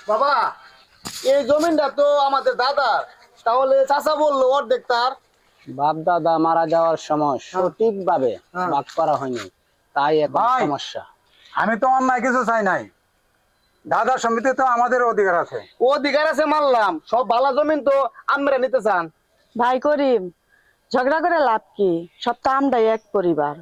বাবা, এই জমিনটা তো আমাদের দাদার, তাহলে চাচা বললো অর্ধেক তার। বাপ দাদা মারা যাওয়ার সময় সঠিকভাবে হ্যাঁ। ভাগ করা হয়নি, তাই এখন ভাই। সমস্যা। আমি তো অন্যায় কিছু চাই নাই, দাদা সমিতি তো আমাদের অধিকার আছে। ও অধিকার আছে মানলাম, সব ভালো জমিন তো আমরা নিতে চান। ভাই করিম, ঝগড়া করে লাভ কি? সব তো আমরাই এক পরিবার।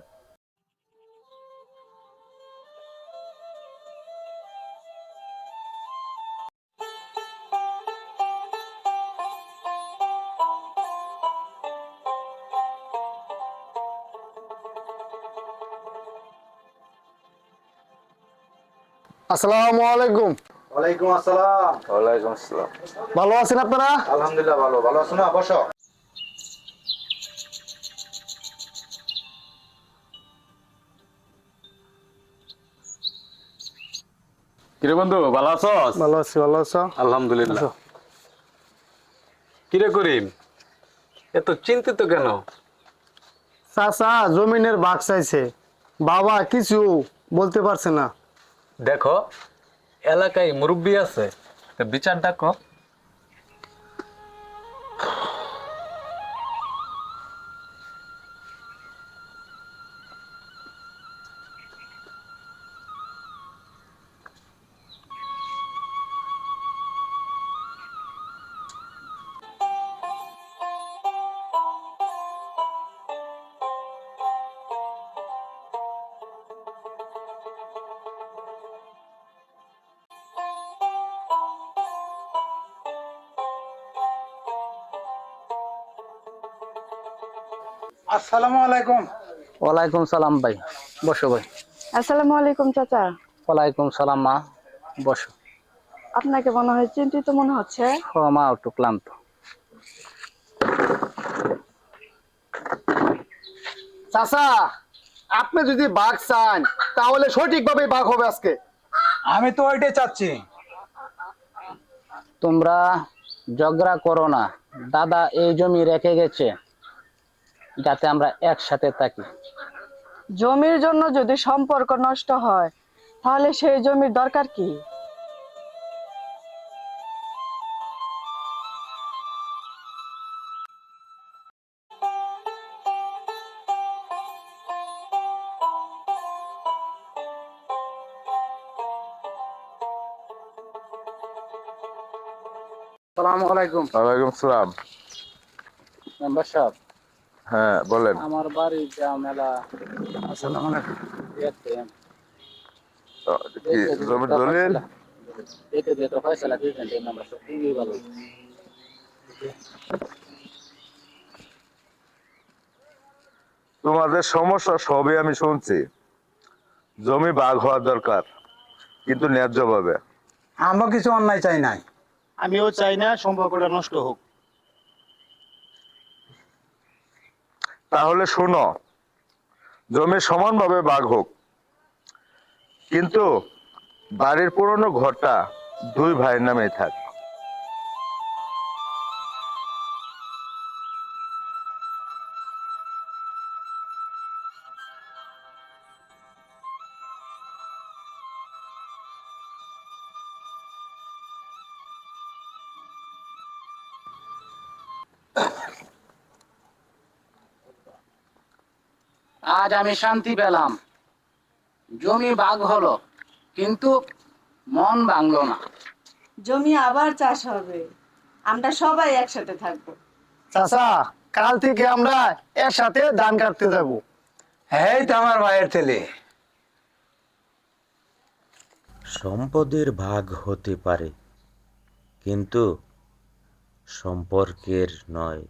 আসসালামু আলাইকুম। ওয়ালাইকুম আসসালাম। ওয়ালাইকুম আসসালাম। ভালো আছেন আপনারা? আলহামদুলিল্লাহ ভালো। ভালো আছো না? বসো। কিরে বন্ধু, ভালো আছস? ভালো আছি, ভালো আছো? আলহামদুলিল্লাহ। কিরে করিম, এত চিন্তিত কেন? চাচা জমিনের ভাগ চাইছে, বাবা কিছু বলতে পারছে না। দেখো, এলাকায় মুরব্বী আছে, তা বিচার ডাকো। আসসালামু আলাইকুম। ওয়ালাইকুম সালাম ভাই, বসো ভাই। আসসালামু আলাইকুম চাচা। ওয়ালাইকুম সালাম মা, বসো। আপনাকে মনে হয় চিন্তিত মনে হচ্ছে। ও মা, একটু ক্লান্ত। চাচা, আপনি যদি ভাগ চান তাহলে সঠিকভাবে ভাগ হবে আজকে। আমি তো ওইটাই চাচ্ছি। তোমরা ঝগড়া করো না, দাদা এই জমি রেখে গেছে যাতে আমরা একসাথে থাকি। জমির জন্য যদি সম্পর্ক নষ্ট হয়, তাহলে সেই জমির দরকার কি? আসসালামু আলাইকুম। ওয়ালাইকুম আসসালাম। মেম্বার সাহেব, হ্যাঁ বলেন। আমার বাড়ি যা মেলা আসসালামু আলাইকুম। কি জমির দলিল? দেখে দিয়ে তো ফয়সালা দিয়েছেন, এই মেম্বার সাহেব খুবই ভালো। তোমাদের সমস্যা সবই আমি শুনছি। জমি ভাগ হওয়া দরকার, কিন্তু ন্যায্যভাবে। আমরা কিছু অন্যায় চাই নাই। আমিও চাই না সম্পর্কটা নষ্ট হোক। তাহলে শোনো, জমি সমানভাবে ভাগ হোক, কিন্তু বাড়ির পুরনো ঘরটা দুই ভাইয়ের নামেই থাক। আজ আমি শান্তি পেলাম, জমি ভাগ হলো, কিন্তু মন ভাঙলো না। জমি আবার চাষ হবে, আমরা সবাই একসাথে থাকবো। চাচা, কাল থেকে আমরা একসাথে ধান কাটতে যাব। এই তো আমার ভাইয়ের ছেলে। সম্পদের ভাগ হতে পারে, কিন্তু সম্পর্কের নয়।